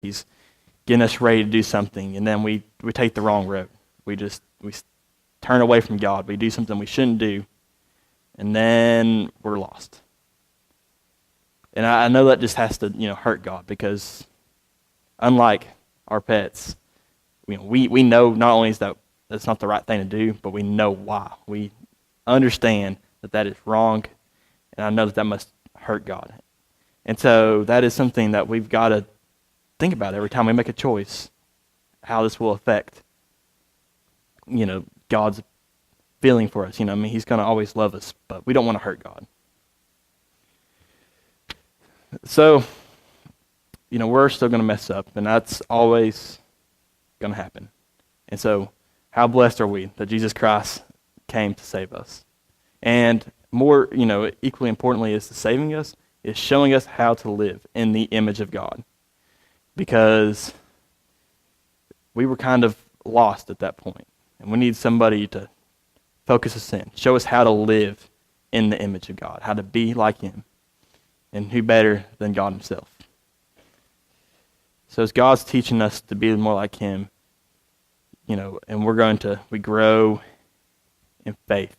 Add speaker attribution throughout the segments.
Speaker 1: He's getting us ready to do something, and then we take the wrong road. We turn away from God. We do something we shouldn't do, and then we're lost. And I know that just has to, hurt God, because unlike our pets, we know not only is that's not the right thing to do, but we know why. We understand that is wrong, and I know that must hurt God. And so that is something that we've got to think about every time we make a choice, how this will affect, God's feeling for us. He's going to always love us, but we don't want to hurt God. So, we're still going to mess up, and that's always going to happen. And so, how blessed are we that Jesus Christ came to save us? And more, equally importantly, is saving us, is showing us how to live in the image of God. Because we were kind of lost at that point, and we need somebody to focus us in, show us how to live in the image of God, how to be like Him. And who better than God Himself? So as God's teaching us to be more like Him, and we grow in faith.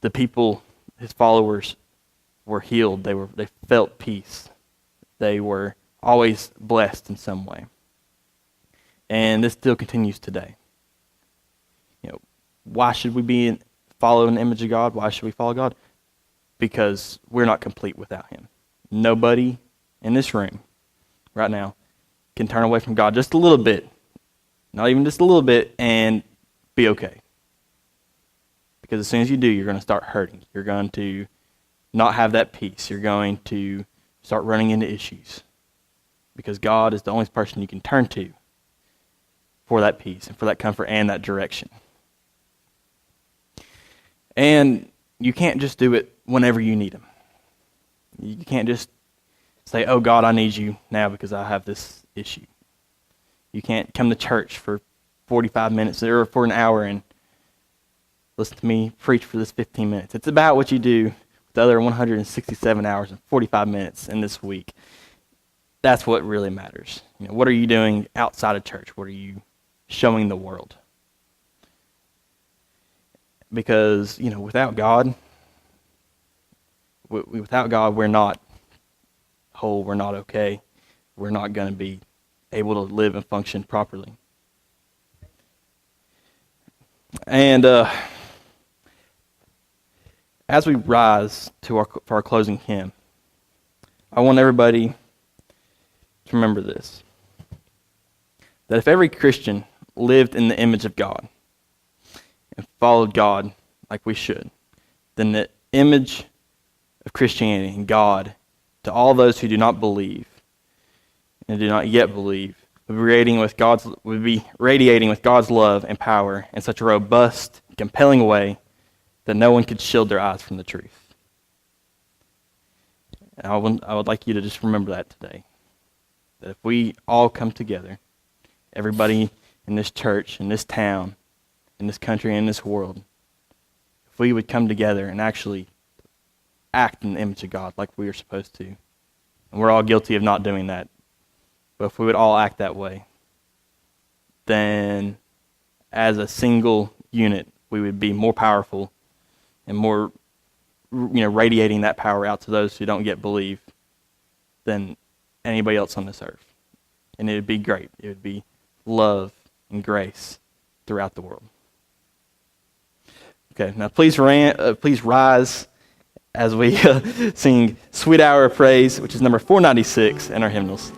Speaker 1: The people, His followers, were healed. They felt peace. They were always blessed in some way. And this still continues today. Why should we be following the image of God? Why should we follow God? Because we're not complete without Him. Nobody in this room right now can turn away from God just a little bit, not even just a little bit, and be okay. Because as soon as you do, you're going to start hurting. You're going to not have that peace. You're going to start running into issues. Because God is the only person you can turn to for that peace and for that comfort and that direction. And you can't just do it whenever you need Him. You can't just say, oh, God, I need you now because I have this issue. You can't come to church for 45 minutes or for an hour and listen to me preach for this 15 minutes. It's about what you do with the other 167 hours and 45 minutes in this week. That's what really matters. What are you doing outside of church? What are you showing the world? Because, without God, we're not whole, we're not okay, we're not going to be able to live and function properly. And as we rise for our closing hymn, I want everybody to remember this, that if every Christian lived in the image of God and followed God like we should, then the image of Christianity and God to all those who do not believe and do not yet believe would be radiating with God's love and power in such a robust, compelling way that no one could shield their eyes from the truth. And I would like you to just remember that today. That if we all come together, everybody in this church, in this town, in this country, and in this world, if we would come together and actually act in the image of God like we are supposed to, and we're all guilty of not doing that, but if we would all act that way, then as a single unit, we would be more powerful and more, radiating that power out to those who don't yet believe than anybody else on this earth. And it would be great. It would be love and grace throughout the world. Okay, now please rise as we sing Sweet Hour of Praise, which is number 496 in our hymnals.